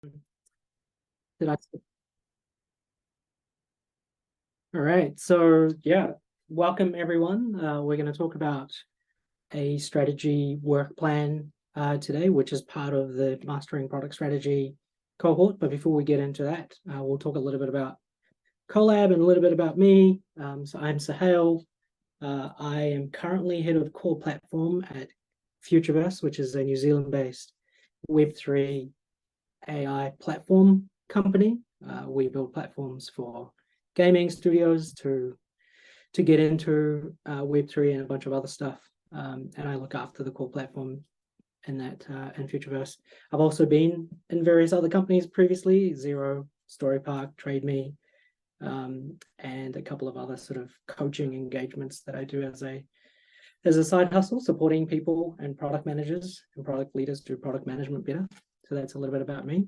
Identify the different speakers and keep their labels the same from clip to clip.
Speaker 1: Did I? All right. So yeah, welcome everyone. We're going to talk about a strategy work plan today, which is part of the Mastering Product Strategy cohort. But before we get into that, we'll talk a little bit about Colab and a little bit about me. So I'm Sahel. I am currently head of core platform at Futureverse, which is a New Zealand-based Web3 AI platform company. We build platforms for gaming studios to get into Web3 and a bunch of other stuff. And I look after the core platform in that in Futureverse. I've also been in various other companies previously: Zero, Storypark, TradeMe, and a couple of other sort of coaching engagements that I do as a side hustle, supporting people and product managers and product leaders do product management better. So that's a little bit about me.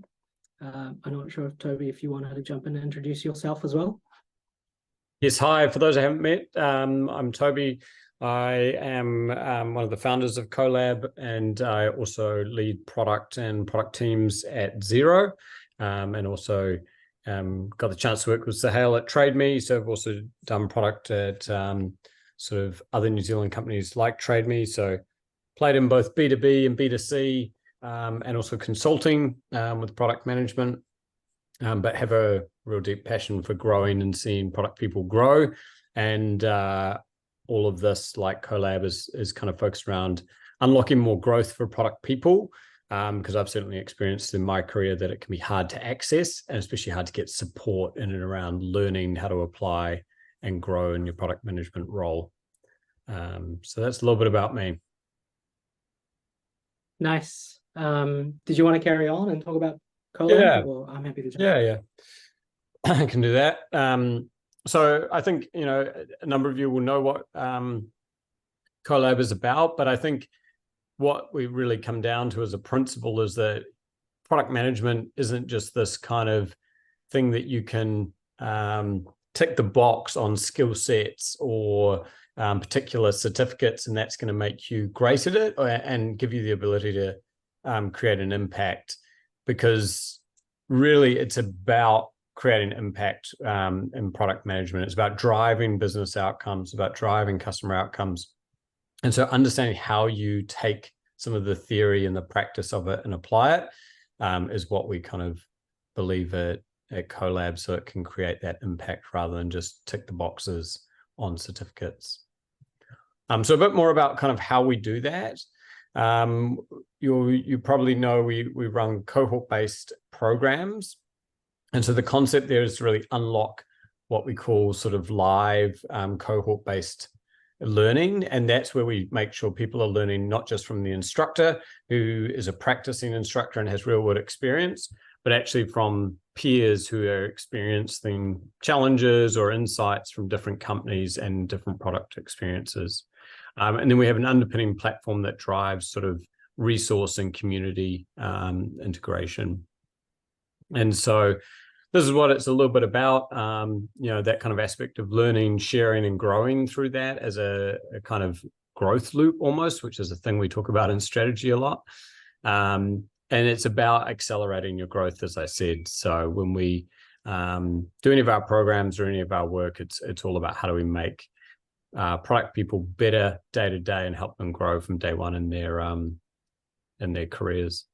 Speaker 1: I'm not sure if Toby, if you wanted to jump in and introduce yourself as well.
Speaker 2: Yes, hi. For those I haven't met, I'm Toby. I am one of the founders of Colab, and I also lead product and product teams at Zero, and also got the chance to work with Sahel at TradeMe. So I've also done product at sort of other New Zealand companies like TradeMe. So played in both B2B and B2C, and also consulting with product management, but have a real deep passion for growing and seeing product people grow. And all of this, like Colab, is kind of focused around unlocking more growth for product people, because I've certainly experienced in my career that it can be hard to access, and especially hard to get support in and around learning how to apply and grow in your product management role. So that's a little bit about me.
Speaker 1: Nice. Did you want to carry on and talk about Colab?
Speaker 2: Yeah.
Speaker 1: Or I'm happy to jump.
Speaker 2: Yeah. I can do that. So I think, a number of you will know what Colab is about, but I think what we really come down to as a principle is that product management isn't just this kind of thing that you can tick the box on skill sets or particular certificates, and that's going to make you great at it and give you the ability to create an impact, because really it's about creating impact in product management. It's about driving business outcomes, about driving customer outcomes. And so understanding how you take some of the theory and the practice of it and apply it is what we kind of believe at Colab, so it can create that impact rather than just tick the boxes on certificates. So a bit more about kind of how we do that. You probably know we run cohort-based programs. And so the concept there is to really unlock what we call sort of live cohort-based learning. And that's where we make sure people are learning not just from the instructor, who is a practicing instructor and has real world experience, but actually from peers who are experiencing challenges or insights from different companies and different product experiences. And then we have an underpinning platform that drives sort of resource and community integration. And so this is what it's a little bit about, that kind of aspect of learning, sharing, and growing through that as a kind of growth loop almost, which is a thing we talk about in strategy a lot. And it's about accelerating your growth, as I said. So when we do any of our programs or any of our work, it's all about how do we make product people better day to day and help them grow from day one in their careers.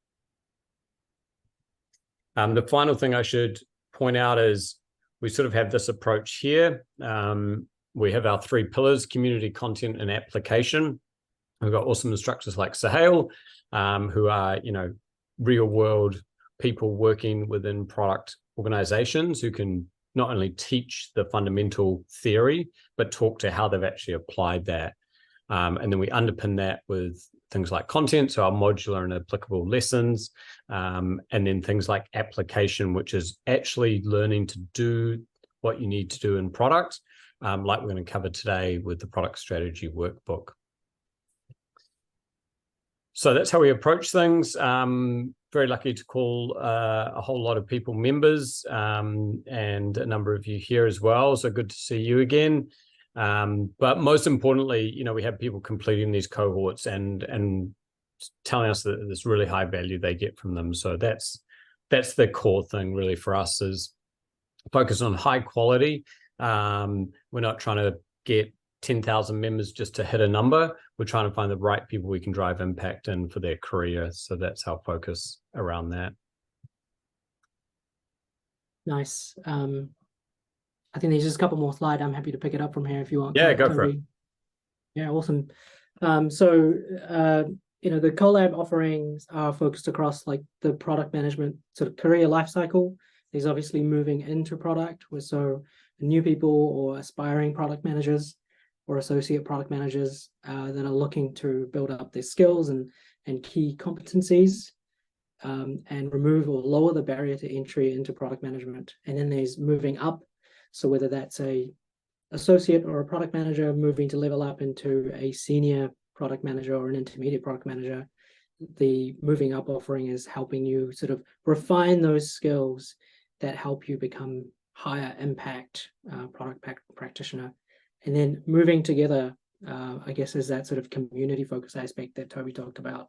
Speaker 2: The final thing I should point out is we sort of have this approach here. We have our 3 pillars: community, content, and application. We've got awesome instructors like Sahel, who are, real world people working within product organizations who can not only teach the fundamental theory, but talk to how they've actually applied that. And then we underpin that with things like content, so our modular and applicable lessons, and then things like application, which is actually learning to do what you need to do in product, like we're going to cover today with the product strategy workbook. So that's how we approach things. Very lucky to call a whole lot of people members, and a number of you here as well. So good to see you again. But most importantly, we have people completing these cohorts and telling us that there's really high value they get from them. So that's that's the core thing really for us, is focus on high quality. We're not trying to get 10,000 members just to hit a number. We're trying to find the right people we can drive impact in for their career. So that's our focus around that.
Speaker 1: Nice. I think there's just a couple more slides. I'm happy to pick it up from here if you want.
Speaker 2: Yeah, go
Speaker 1: Toby.
Speaker 2: for it.
Speaker 1: Yeah, awesome. The Colab offerings are focused across like the product management sort of career life cycle. There's obviously moving into product, so new people or aspiring product managers or associate product managers that are looking to build up their skills and key competencies and remove or lower the barrier to entry into product management. And then there's moving up. So whether that's a associate or a product manager moving to level up into a senior product manager or an intermediate product manager, the moving up offering is helping you sort of refine those skills that help you become higher impact product practitioner. And then moving together, I guess, is that sort of community focus aspect that Toby talked about.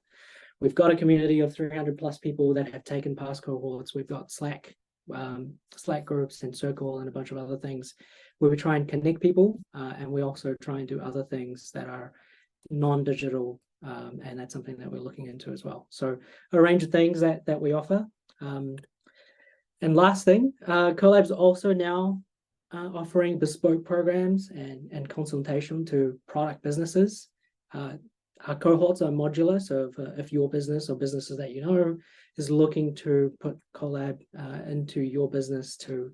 Speaker 1: We've got a community of 300 plus people that have taken past cohorts. We've got Slack groups and Circle and a bunch of other things where we try and connect people, and we also try and do other things that are non-digital, and that's something that we're looking into as well. So a range of things that we offer. And last thing, Colab's also now offering bespoke programs and consultation to product businesses. Our cohorts are modular, so if your business or businesses that you know is looking to put Colab into your business to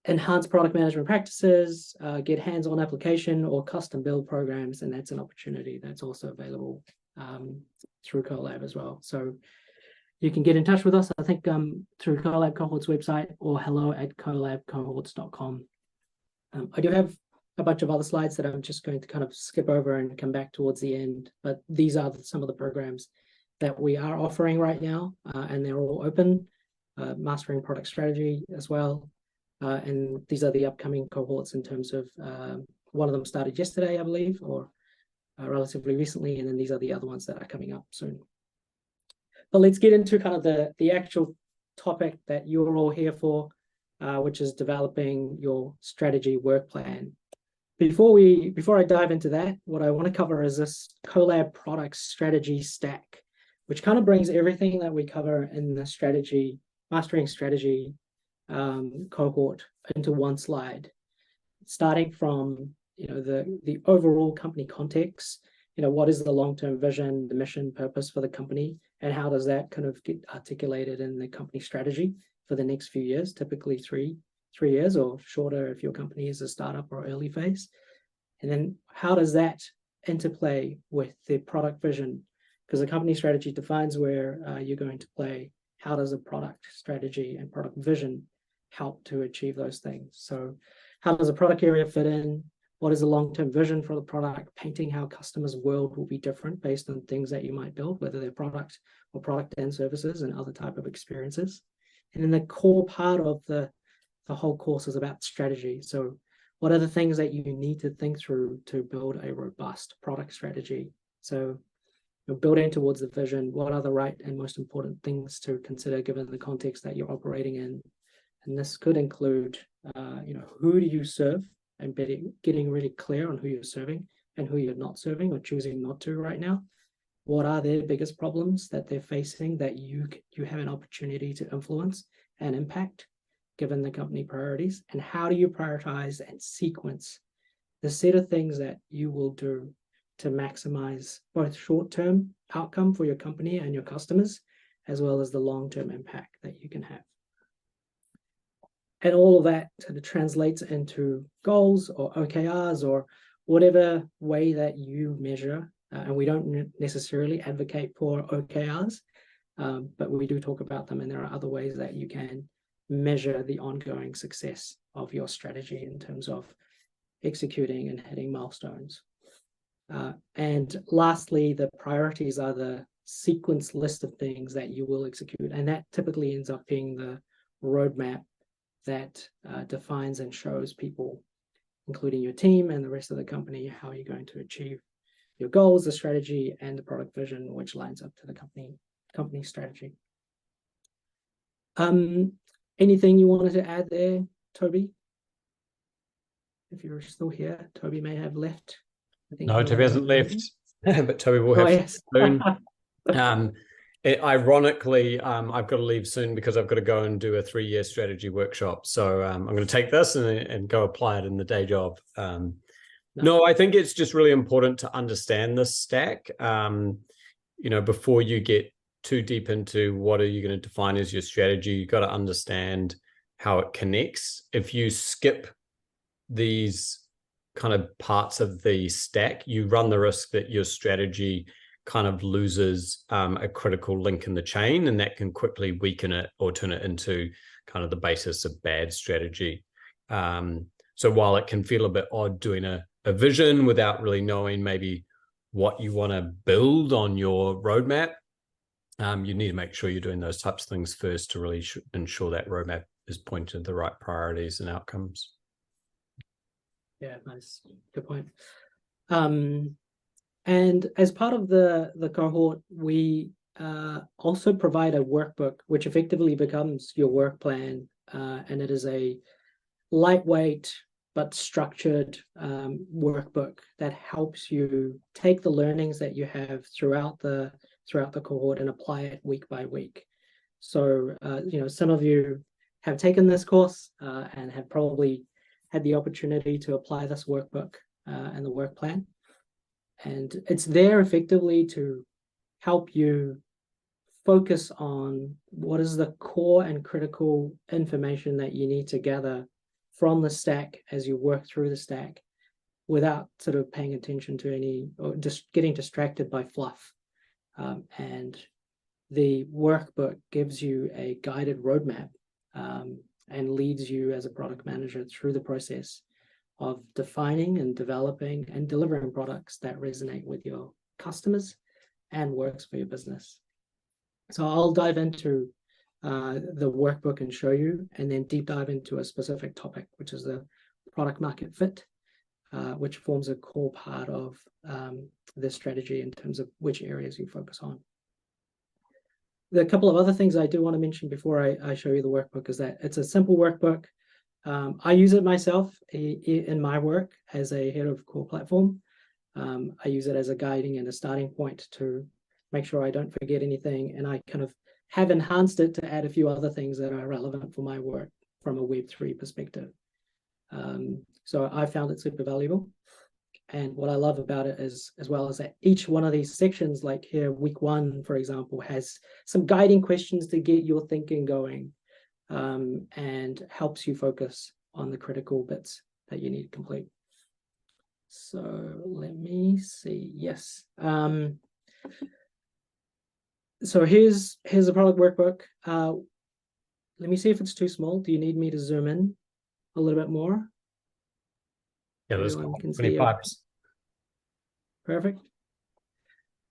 Speaker 1: enhance product management practices, get hands-on application or custom build programs, and that's an opportunity that's also available through Colab as well. So you can get in touch with us, I think, through Colab Cohorts website or hello@colabcohorts.com. I do have a bunch of other slides that I'm just going to kind of skip over and come back towards the end, but these are some of the programs that we are offering right now, and they're all open, mastering product strategy as well. And these are the upcoming cohorts in terms of one of them started yesterday, I believe, or relatively recently, and then these are the other ones that are coming up soon. But let's get into kind of the actual topic that you're all here for, which is developing your strategy work plan. Before I dive into that, what I want to cover is this Colab product strategy stack, which kind of brings everything that we cover in the strategy, mastering strategy cohort into one slide, starting from the overall company context. What is the long-term vision, the mission, purpose for the company, and how does that kind of get articulated in the company strategy for the next few years, typically three years or shorter if your company is a startup or early phase. And then how does that interplay with the product vision? Because the company strategy defines where you're going to play. How does a product strategy and product vision help to achieve those things? So how does a product area fit in? What is the long-term vision for the product? Painting how customers' world will be different based on things that you might build, whether they're product or product and services and other type of experiences. And then the core part of the whole course is about strategy. So what are the things that you need to think through to build a robust product strategy? So you're building towards the vision. What are the right and most important things to consider given the context that you're operating in? And this could include, who do you serve, and getting really clear on who you're serving and who you're not serving or choosing not to right now. What are their biggest problems that they're facing that you have an opportunity to influence and impact given the company priorities? And how do you prioritize and sequence the set of things that you will do to maximize both short-term outcome for your company and your customers, as well as the long-term impact that you can have? And all of that sort of translates into goals or OKRs or whatever way that you measure. And we don't necessarily advocate for OKRs, but we do talk about them. And there are other ways that you can measure the ongoing success of your strategy in terms of executing and hitting milestones. And lastly, the priorities are the sequence list of things that you will execute. And that typically ends up being the roadmap that defines and shows people, including your team and the rest of the company, how you're going to achieve your goals, the strategy, and the product vision, which lines up to the company strategy. Anything you wanted to add there, Toby? If you're still here, Toby may have left. I think
Speaker 2: No, Toby hasn't left, but Toby will have
Speaker 1: yes.
Speaker 2: soon. Ironically, I've got to leave soon because I've got to go and do a 3-year strategy workshop. So I'm going to take this and go apply it in the day job. No, I think it's just really important to understand this stack. Before you get too deep into what are you going to define as your strategy, you've got to understand how it connects. If you skip these kind of parts of the stack, you run the risk that your strategy kind of loses a critical link in the chain, and that can quickly weaken it or turn it into kind of the basis of bad strategy. So while it can feel a bit odd doing a vision without really knowing maybe what you want to build on your roadmap, you need to make sure you're doing those types of things first to really ensure that roadmap is pointed to the right priorities and outcomes.
Speaker 1: Yeah, nice. Good point. And as part of the cohort, we also provide a workbook, which effectively becomes your work plan. And it is a lightweight but structured workbook that helps you take the learnings that you have throughout the cohort and apply it week by week. So, some of you have taken this course and have probably had the opportunity to apply this workbook and the work plan. And it's there effectively to help you focus on what is the core and critical information that you need to gather from the stack as you work through the stack without sort of paying attention to any, or just getting distracted by fluff. And the workbook gives you a guided roadmap and leads you as a product manager through the process of defining and developing and delivering products that resonate with your customers and works for your business. So I'll dive into the workbook and show you, and then deep dive into a specific topic, which is the product market fit, which forms a core part of this strategy in terms of which areas you focus on. The couple of other things I do want to mention before I show you the workbook is that it's a simple workbook. I use it myself in my work as a head of core platform. I use it as a guiding and a starting point to make sure I don't forget anything. And I kind of have enhanced it to add a few other things that are relevant for my work from a Web3 perspective. So I found it super valuable. And what I love about it is, as well as that each one of these sections, like here, week 1, for example, has some guiding questions to get your thinking going and helps you focus on the critical bits that you need to complete. So let me see. Yes. So here's a product workbook. Let me see if it's too small. Do you need me to zoom in a little bit more?
Speaker 2: Yeah, there's 20 pipes.
Speaker 1: Perfect.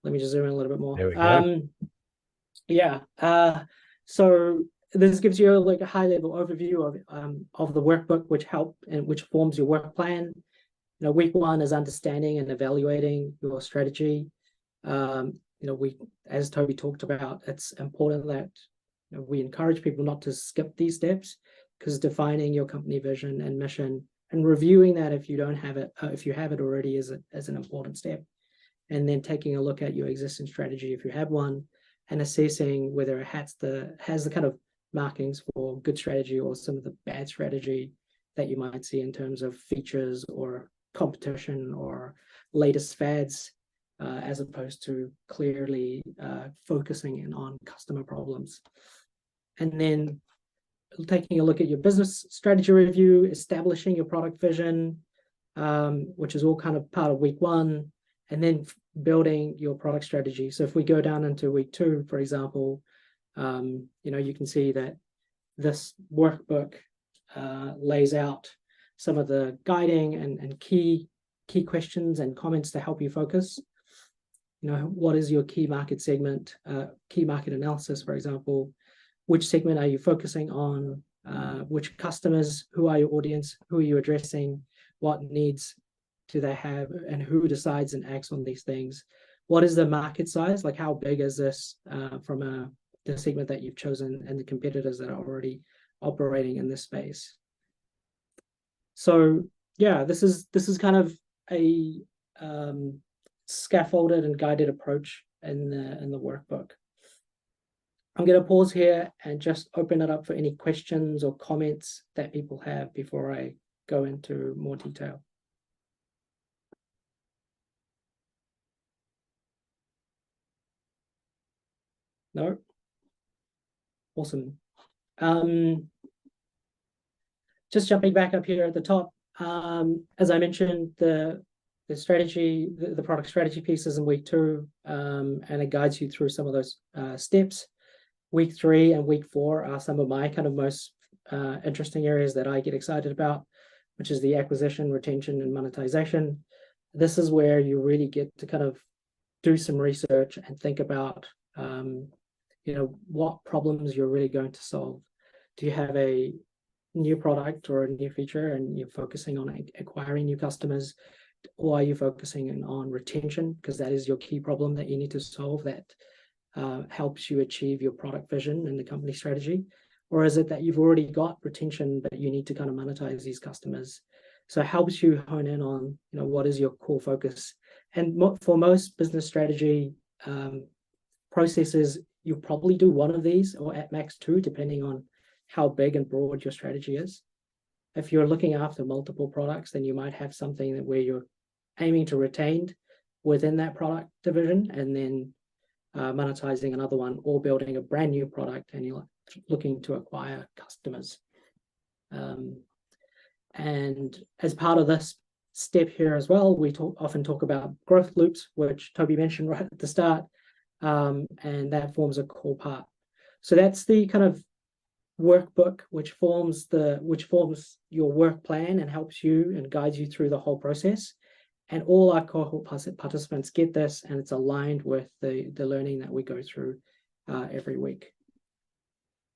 Speaker 1: Let me just zoom in a little bit more.
Speaker 2: There we go.
Speaker 1: Yeah. So this gives you like a high-level overview of the workbook, which forms your work plan. Week 1 is understanding and evaluating your strategy. As Toby talked about, it's important that we encourage people not to skip these steps, because defining your company vision and mission and reviewing that if you don't have it, if you have it already, is an important step. And then taking a look at your existing strategy if you have one, and assessing whether it has the kind of markings for good strategy or some of the bad strategy that you might see in terms of features or competition or latest fads, as opposed to clearly focusing in on customer problems. And then taking a look at your business strategy review, establishing your product vision, which is all kind of part of week 1, and then building your product strategy. So if we go down into week 2, for example, you can see that this workbook lays out some of the guiding and key questions and comments to help you focus. What is your key market segment, key market analysis, for example? Which segment are you focusing on? Which customers? Who are your audience? Who are you addressing? What needs do they have? And who decides and acts on these things? What is the market size? Like, how big is this from a the segment that you've chosen and the competitors that are already operating in this space. So yeah, this is kind of a scaffolded and guided approach in the workbook. I'm going to pause here and just open it up for any questions or comments that people have before I go into more detail. No? Awesome. Just jumping back up here at the top, as I mentioned, the strategy, the product strategy piece is in week 2, and it guides you through some of those steps. Week 3 and week 4 are some of my kind of most interesting areas that I get excited about, which is the acquisition, retention, and monetization. This is where you really get to kind of do some research and think about, what problems you're really going to solve. Do you have a new product or a new feature and you're focusing on acquiring new customers, or are you focusing on retention, because that is your key problem that you need to solve that helps you achieve your product vision and the company strategy? Or is it that you've already got retention but you need to kind of monetize these customers? So it helps you hone in on what is your core focus. And for most business strategy processes, you'll probably do one of these, or at max 2, depending on how big and broad your strategy is. If you're looking after multiple products, then you might have something where you're aiming to retain within that product division, and then monetizing another one, or building a brand new product and you're looking to acquire customers. And as part of this step here as well, we often talk about growth loops, which Toby mentioned right at the start, and that forms a core part. So that's the kind of workbook which forms your work plan and helps you and guides you through the whole process. And all our cohort participants get this, and it's aligned with the learning that we go through every week.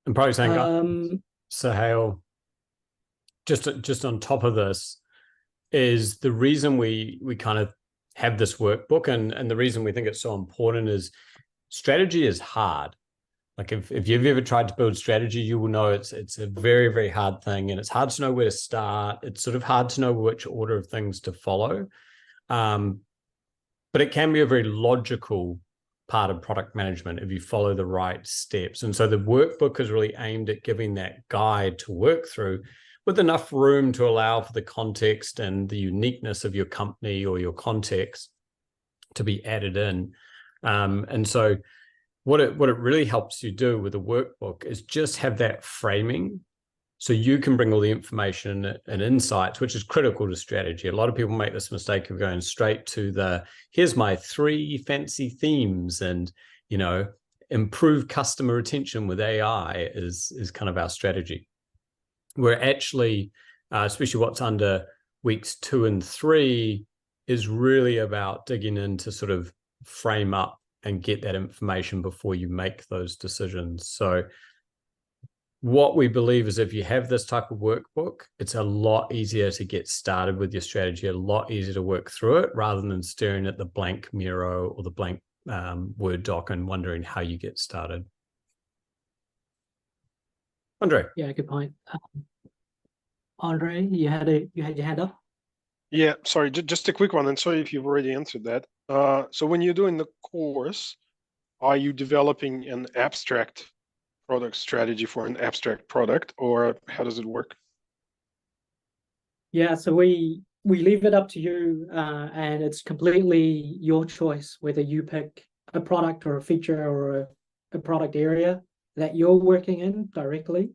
Speaker 2: And probably saying, Sahil, just on top of this, is the reason we kind of have this workbook, and the reason we think it's so important is strategy is hard. Like if you've ever tried to build strategy, you will know it's a very, very hard thing, and it's hard to know where to start. It's sort of hard to know which order of things to follow. But it can be a very logical part of product management if you follow the right steps. And so the workbook is really aimed at giving that guide to work through, with enough room to allow for the context and the uniqueness of your company or your context to be added in. And so what it really helps you do with a workbook is just have that framing, so you can bring all the information and insights, which is critical to strategy. A lot of people make this mistake of going straight to here's my 3 fancy themes, and improve customer retention with AI is kind of our strategy. We're actually, especially what's under weeks 2 and 3, is really about digging in to sort of frame up and get that information before you make those decisions. So what we believe is if you have this type of workbook, it's a lot easier to get started with your strategy, a lot easier to work through it, rather than staring at the blank Miro or the blank Word doc and wondering how you get started. Andre.
Speaker 1: Yeah, good point. Andre, you had your hand up?
Speaker 3: Yeah, sorry, just a quick one, and sorry if you've already answered that. So when you're doing the course, are you developing an abstract product strategy for an abstract product, or how does it work?
Speaker 1: Yeah, so we leave it up to you, and it's completely your choice whether you pick a product or a feature or a product area that you're working in directly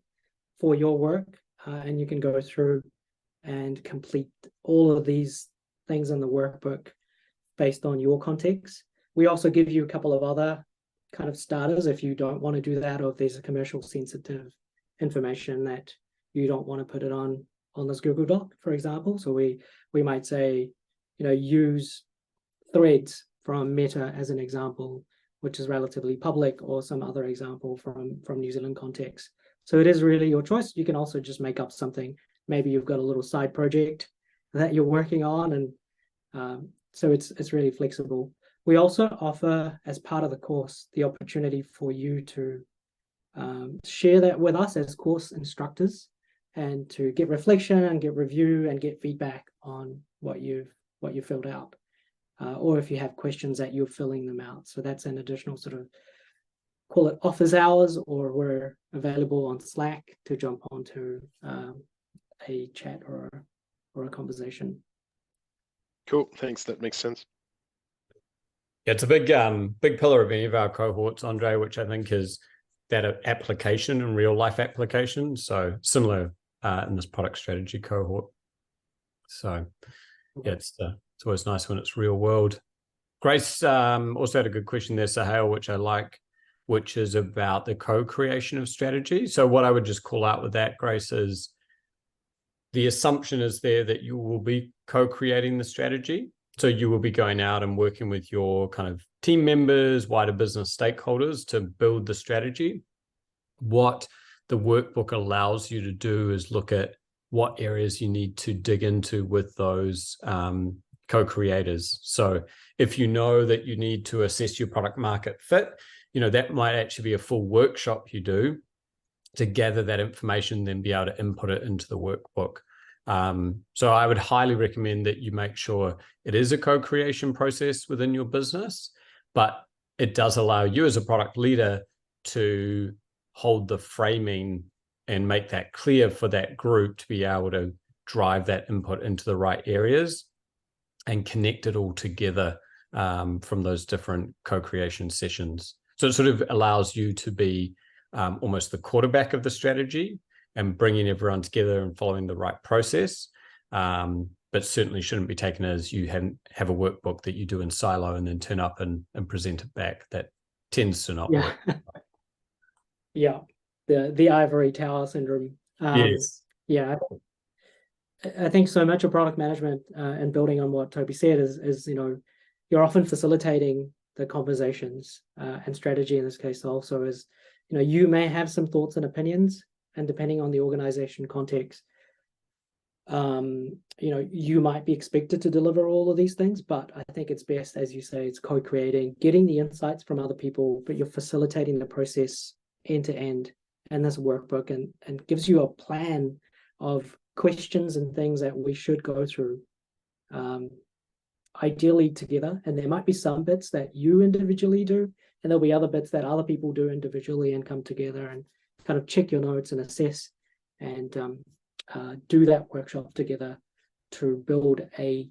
Speaker 1: for your work, and you can go through and complete all of these things in the workbook based on your context. We also give you a couple of other kind of starters if you don't want to do that, or if there's a commercial sensitive information that you don't want to put it on this Google Doc, for example. So we might say, use threads from Meta as an example, which is relatively public, or some other example from New Zealand context. So it is really your choice. You can also just make up something. Maybe you've got a little side project that you're working on, and so it's really flexible. We also offer, as part of the course, the opportunity for you to share that with us as course instructors, and to get reflection and get review and get feedback on what you've filled out, or if you have questions that you're filling them out. So that's an additional sort of, call it office hours, or we're available on Slack to jump onto a chat or a conversation.
Speaker 3: Cool, thanks. That makes sense.
Speaker 2: Yeah, it's a big pillar of any of our cohorts, Andre, which I think is that application and real life application. So similar in this product strategy cohort. So yeah, it's always nice when it's real world. Grace also had a good question there, Sahel, which I like, which is about the co-creation of strategy. So what I would just call out with that, Grace, is the assumption is there that you will be co-creating the strategy. So you will be going out and working with your kind of team members, wider business stakeholders to build the strategy. What the workbook allows you to do is look at what areas you need to dig into with those co-creators. So if you know that you need to assess your product market fit, that might actually be a full workshop you do to gather that information, then be able to input it into the workbook. So I would highly recommend that you make sure it is a co-creation process within your business, but it does allow you as a product leader to hold the framing and make that clear for that group to be able to drive that input into the right areas and connect it all together from those different co-creation sessions. So it sort of allows you to be almost the quarterback of the strategy and bringing everyone together and following the right process, but certainly shouldn't be taken as you have a workbook that you do in silo and then turn up and present it back. That tends to not work.
Speaker 1: Yeah, the ivory tower syndrome.
Speaker 2: Yes.
Speaker 1: Yeah, I think so much of product management, and building on what Toby said, is you're often facilitating the conversations, and strategy in this case also is, you may have some thoughts and opinions, and depending on the organization context, you might be expected to deliver all of these things, but I think it's best, as you say, it's co-creating, getting the insights from other people, but you're facilitating the process end to end. And this workbook and gives you a plan of questions and things that we should go through, ideally together. And there might be some bits that you individually do, and there'll be other bits that other people do individually, and come together and kind of check your notes and assess and do that workshop together to build a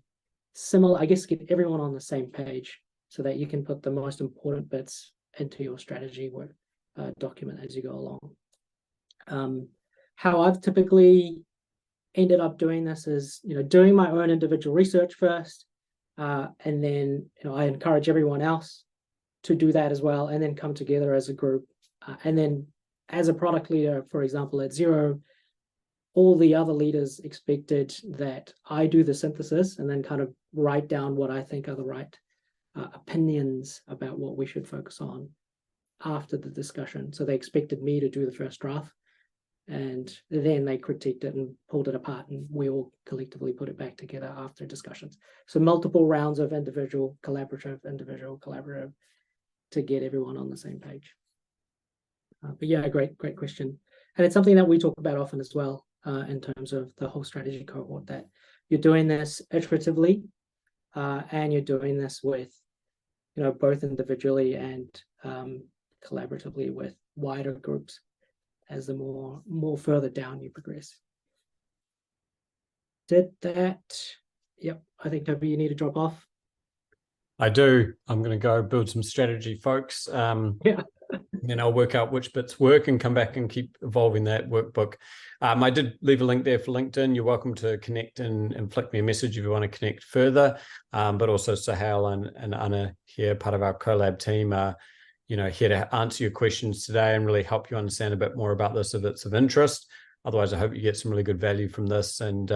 Speaker 1: similar, I guess, get everyone on the same page so that you can put the most important bits into your strategy work document as you go along. How I've typically ended up doing this is, doing my own individual research first, and then I encourage everyone else to do that as well, and then come together as a group. And then as a product leader, for example, at Xero, all the other leaders expected that I do the synthesis and then kind of write down what I think are the right opinions about what we should focus on after the discussion. So they expected me to do the first draft, and then they critiqued it and pulled it apart, and we all collectively put it back together after discussions. So multiple rounds of individual, collaborative, to get everyone on the same page. But yeah, great question. And it's something that we talk about often as well, in terms of the whole strategy cohort, that you're doing this iteratively, and you're doing this with, both individually and collaboratively with wider groups as the more further down you progress. Did that? Yep, I think, Toby, you need to drop off.
Speaker 2: I do. I'm going to go build some strategy, folks.
Speaker 1: Yeah.
Speaker 2: Then I'll work out which bits work and come back and keep evolving that workbook. I did leave a link there for LinkedIn. You're welcome to connect and flick me a message if you want to connect further. But also Sahel and Anna here, part of our Colab team, are here to answer your questions today and really help you understand a bit more about this if it's of interest. Otherwise, I hope you get some really good value from this. And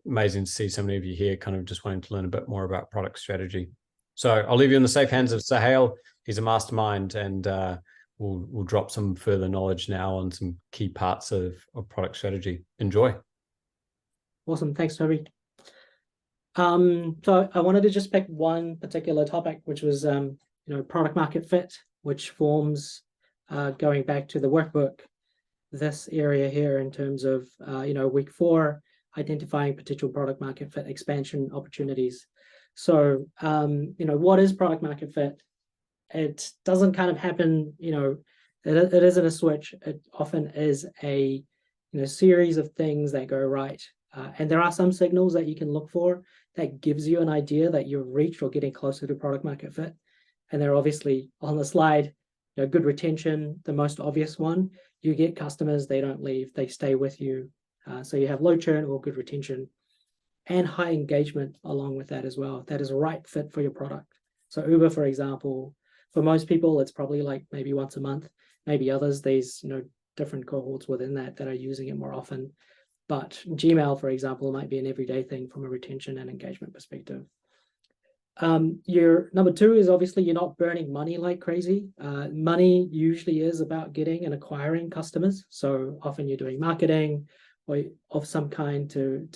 Speaker 2: amazing to see so many of you here kind of just wanting to learn a bit more about product strategy. So I'll leave you in the safe hands of Sahel. He's a mastermind, and we'll drop some further knowledge now on some key parts of product strategy. Enjoy.
Speaker 1: Awesome. Thanks, Toby. So I wanted to just pick one particular topic, which was, product market fit, which forms going back to the workbook, this area here in terms of, week 4, identifying potential product market fit expansion opportunities. So, what is product market fit? It doesn't kind of happen, it isn't a switch. It often is a, series of things that go right. And there are some signals that you can look for that gives you an idea that you've reached or getting closer to product market fit. And they're obviously on the slide, good retention, the most obvious one. You get customers, they don't leave, they stay with you. So you have low churn or good retention, and high engagement along with that as well. That is a right fit for your product. So Uber, for example, for most people, it's probably like maybe once a month. Maybe others, there's different cohorts within that are using it more often. But Gmail, for example, might be an everyday thing from a retention and engagement perspective. Your number 2 is obviously you're not burning money like crazy. Money usually is about getting and acquiring customers. So often you're doing marketing or of some kind to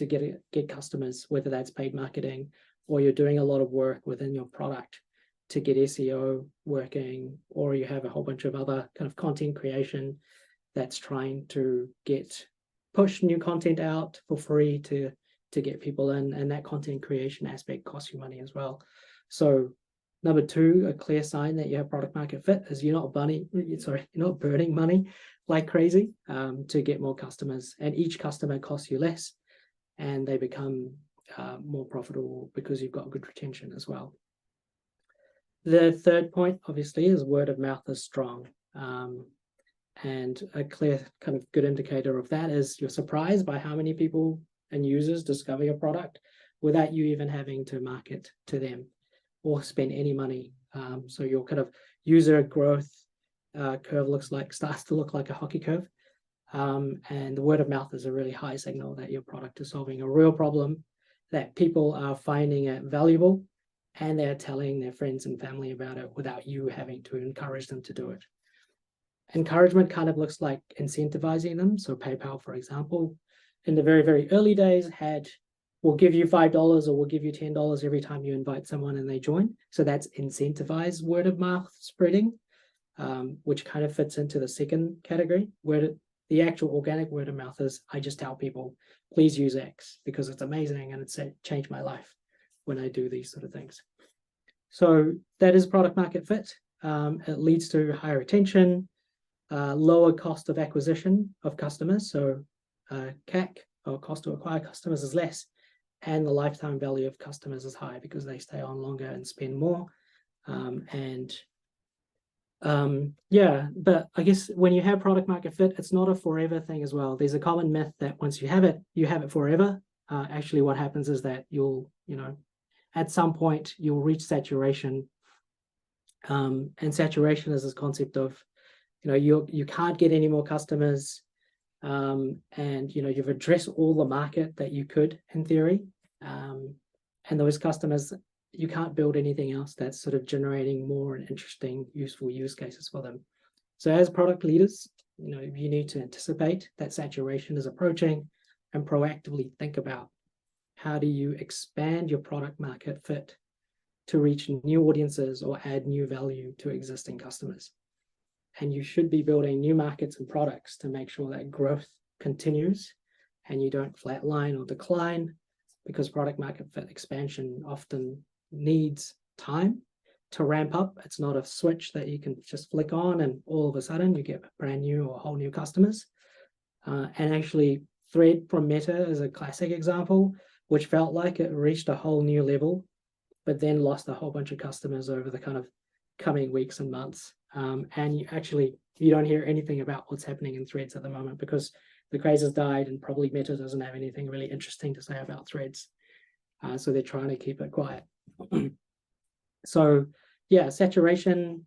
Speaker 1: get customers, whether that's paid marketing or you're doing a lot of work within your product to get SEO working, or you have a whole bunch of other kind of content creation that's trying to push new content out for free to get people in, and that content creation aspect costs you money as well. So number 2, a clear sign that you have product market fit is you're not burning money like crazy to get more customers, and each customer costs you less and they become more profitable because you've got good retention as well. The third point obviously is word of mouth is strong. And a clear kind of good indicator of that is you're surprised by how many people and users discover your product without you even having to market to them or spend any money. So your kind of user growth curve starts to look like a hockey curve. And the word of mouth is a really high signal that your product is solving a real problem, that people are finding it valuable, and they're telling their friends and family about it without you having to encourage them to do it. Encouragement kind of looks like incentivizing them. So PayPal, for example, in the very, very early days we'll give you $5 or we'll give you $10 every time you invite someone and they join. So that's incentivized word of mouth spreading, which kind of fits into the second category, where the actual organic word of mouth is, I just tell people, please use X because it's amazing and it's changed my life when I do these sort of things. So that is product market fit. It leads to higher retention, lower cost of acquisition of customers. So CAC, or cost to acquire customers, is less, and the lifetime value of customers is high because they stay on longer and spend more. But I guess when you have product market fit, it's not a forever thing as well. There's a common myth that once you have it forever. Actually, what happens is that you'll, at some point you'll reach saturation. And saturation is this concept of, you can't get any more customers, and you've addressed all the market that you could in theory, and those customers, you can't build anything else that's sort of generating more and interesting, useful use cases for them. So as product leaders, you need to anticipate that saturation is approaching and proactively think about how do you expand your product market fit to reach new audiences or add new value to existing customers. And you should be building new markets and products to make sure that growth continues and you don't flatline or decline, because product market fit expansion often needs time to ramp up. It's not a switch that you can just flick on and all of a sudden you get brand new or whole new customers. And actually, Thread from Meta is a classic example, which felt like it reached a whole new level, but then lost a whole bunch of customers over the kind of coming weeks and months. And you don't hear anything about what's happening in Threads at the moment because the craze has died and probably Meta doesn't have anything really interesting to say about Threads. So they're trying to keep it quiet. So yeah, saturation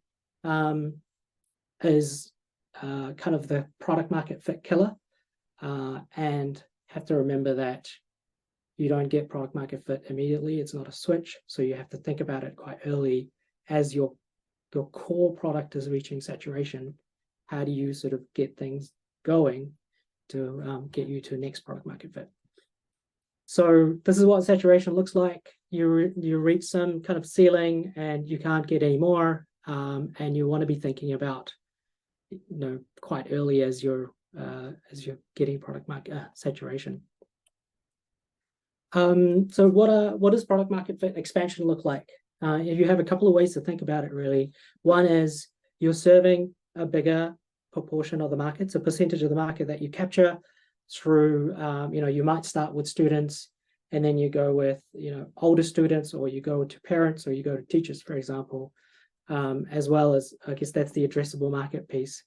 Speaker 1: is kind of the product market fit killer. And have to remember that you don't get product market fit immediately. It's not a switch. So you have to think about it quite early as your core product is reaching saturation. How do you sort of get things going to get you to next product market fit? So this is what saturation looks like. You reach some kind of ceiling and you can't get any more, and you want to be thinking about quite early as you're getting product market saturation. So what does product market fit expansion look like? You have a couple of ways to think about it, really. One is you're serving a bigger proportion of the market, so percentage of the market that you capture through, you might start with students, and then you go with, older students, or you go to parents, or you go to teachers, for example, as well as, I guess that's the addressable market piece.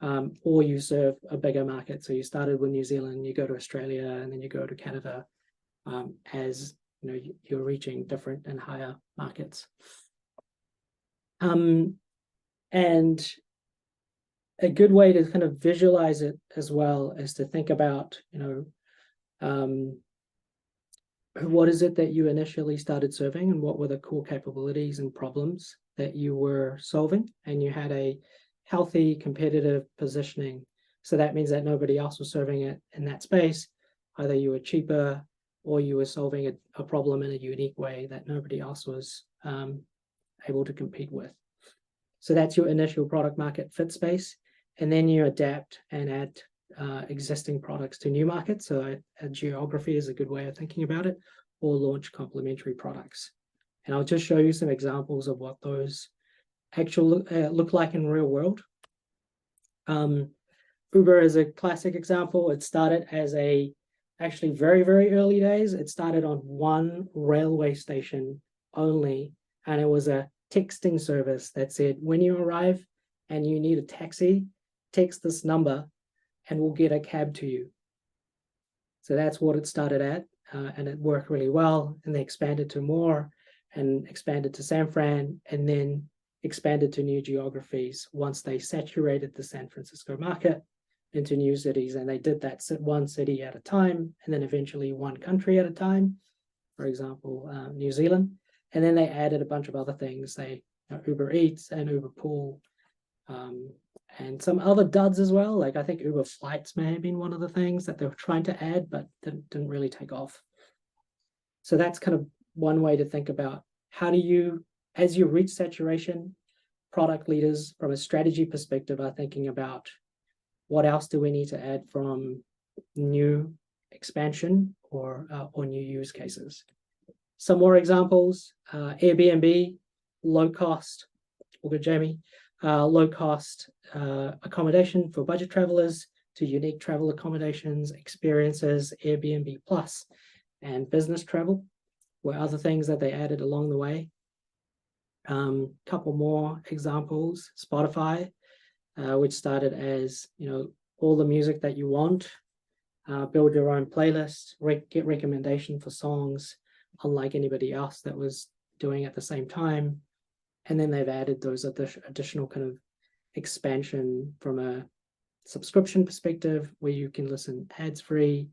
Speaker 1: Or you serve a bigger market. So you started with New Zealand, you go to Australia, and then you go to Canada, as you're reaching different and higher markets. And a good way to kind of visualize it as well is to think about, what is it that you initially started serving, and what were the core capabilities and problems that you were solving, and you had a healthy competitive positioning. So that means that nobody else was serving it in that space. Either you were cheaper, or you were solving a problem in a unique way that nobody else was able to compete with. So that's your initial product market fit space. And then you adapt and add existing products to new markets. So a geography is a good way of thinking about it, or launch complementary products. And I'll just show you some examples of what those actually look like in real world. Uber is a classic example. It started as actually very, very early days, it started on one railway station only, and it was a texting service that said, when you arrive and you need a taxi, text this number and we'll get a cab to you. So that's what it started at, and it worked really well, and they expanded to more, and expanded to San Fran, and then expanded to new geographies once they saturated the San Francisco market into new cities. And they did that one city at a time, and then eventually one country at a time, for example, New Zealand. And then they added a bunch of other things. Uber Eats and Uber Pool, and some other duds as well. Like I think Uber Flights may have been one of the things that they were trying to add, but didn't really take off. So that's kind of one way to think about how do you, as you reach saturation, product leaders from a strategy perspective are thinking about what else do we need to add from new expansion or new use cases. Some more examples: Airbnb, low cost. We'll go, Jamie. Low cost accommodation for budget travelers, to unique travel accommodations, experiences, Airbnb Plus, and business travel were other things that they added along the way. Couple more examples: Spotify, which started as all the music that you want, build your own playlist, get recommendation for songs, unlike anybody else that was doing at the same time. And then they've added those additional kind of expansion from a subscription perspective, where you can listen ads-free,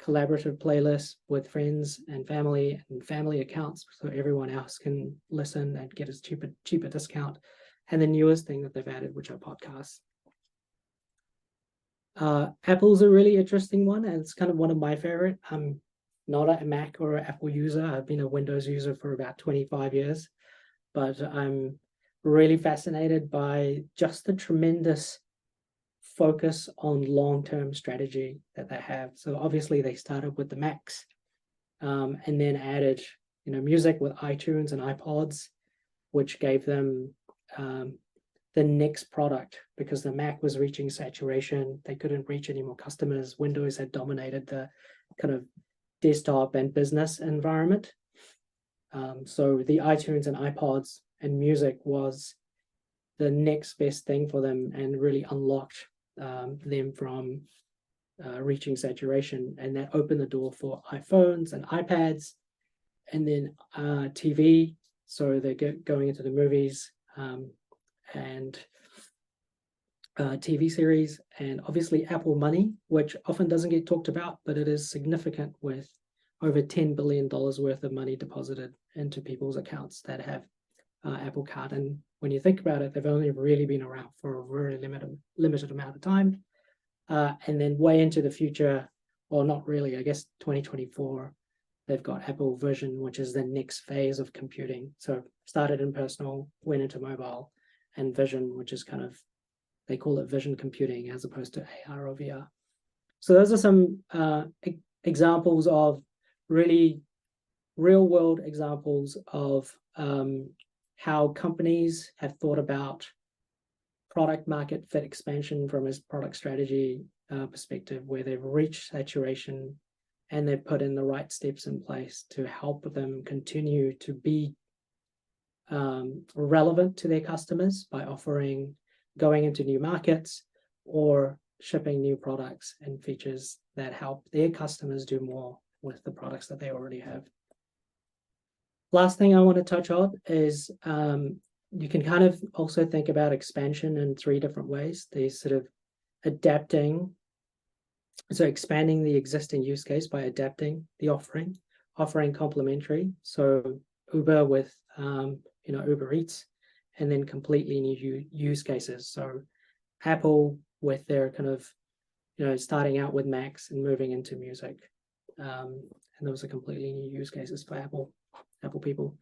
Speaker 1: collaborative playlists with friends and family accounts, so everyone else can listen and get a cheaper discount. And the newest thing that they've added, which are podcasts. Apple's a really interesting one, and it's kind of one of my favorite. I'm not a Mac or an Apple user. I've been a Windows user for about 25 years, but I'm really fascinated by just the tremendous focus on long-term strategy that they have. So obviously they started with the Macs, and then added music with iTunes and iPods, which gave them the next product, because the Mac was reaching saturation. They couldn't reach any more customers. Windows had dominated the kind of desktop and business environment. So the iTunes and iPods and music was the next best thing for them, and really unlocked them from reaching saturation. And that opened the door for iPhones and iPads, and then TV. So they're going into the movies, and TV series, and obviously Apple Money, which often doesn't get talked about, but it is significant, with over $10 billion worth of money deposited into people's accounts that have Apple Card. And when you think about it, they've only really been around for a very limited amount of time. And then way into the future, or not really, I guess 2024, they've got Apple Vision, which is the next phase of computing. So started in personal, went into mobile, and Vision, which is kind of they call it vision computing as opposed to AR or VR. So those are some examples of really real world examples of how companies have thought about product market fit expansion from a product strategy perspective, where they've reached saturation and they've put in the right steps in place to help them continue to be relevant to their customers by going into new markets or shipping new products and features that help their customers do more with the products that they already have. Last thing I want to touch on is you can kind of also think about expansion in 3 different ways. There's sort of expanding the existing use case by adapting the offering complementary. So Uber with Uber Eats, and then completely new use cases. So Apple with their kind of starting out with Macs and moving into music, and those are completely new use cases for Apple people.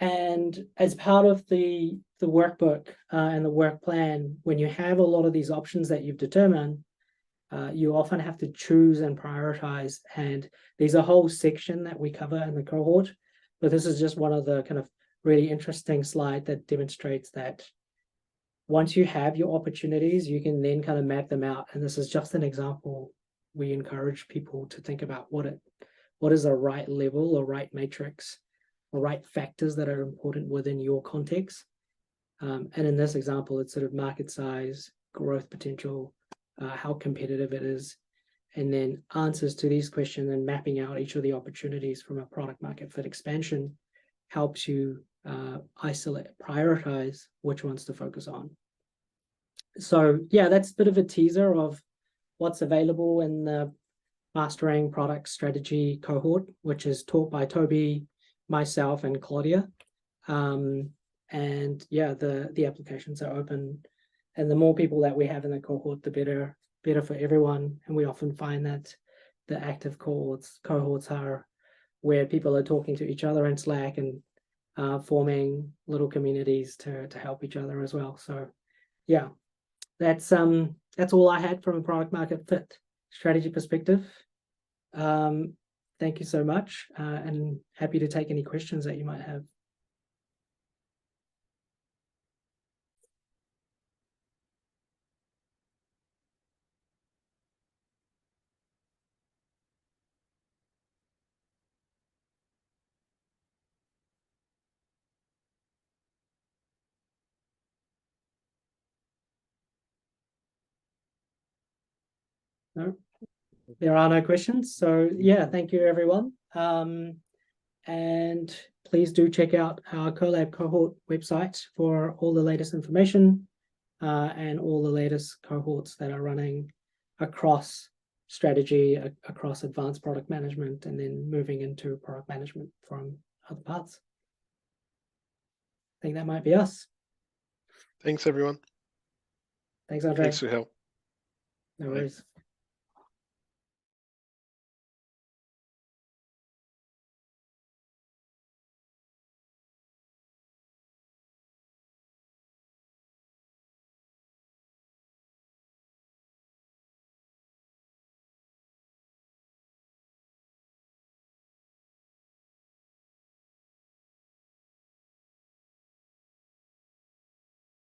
Speaker 1: And as part of the workbook and the work plan, when you have a lot of these options that you've determined, you often have to choose and prioritize. And there's a whole section that we cover in the cohort, but this is just one of the kind of really interesting slide that demonstrates that once you have your opportunities, you can then kind of map them out. And this is just an example. We encourage people to think about what is a right level or right matrix or right factors that are important within your context. And in this example, it's sort of market size, growth potential, how competitive it is, and then answers to these questions and mapping out each of the opportunities from a product market fit expansion helps you prioritize which ones to focus on. So yeah, that's a bit of a teaser of what's available in the Mastering Product Strategy cohort, which is taught by Toby, myself, and Claudia. And yeah, the applications are open, and the more people that we have in the cohort, the better for everyone. And we often find that the active cohorts are where people are talking to each other in Slack and forming little communities to help each other as well. So yeah, that's all I had from a product market fit strategy perspective. Thank you so much, and happy to take any questions that you might have. No, there are no questions. So yeah, thank you everyone. And please do check out our Colab Cohort website for all the latest information and all the latest cohorts that are running across strategy, across advanced product management, and then moving into product management from other parts. I think that might be us.
Speaker 3: Thanks, everyone.
Speaker 1: Thanks, Andre.
Speaker 3: Thanks for help.
Speaker 1: No worries.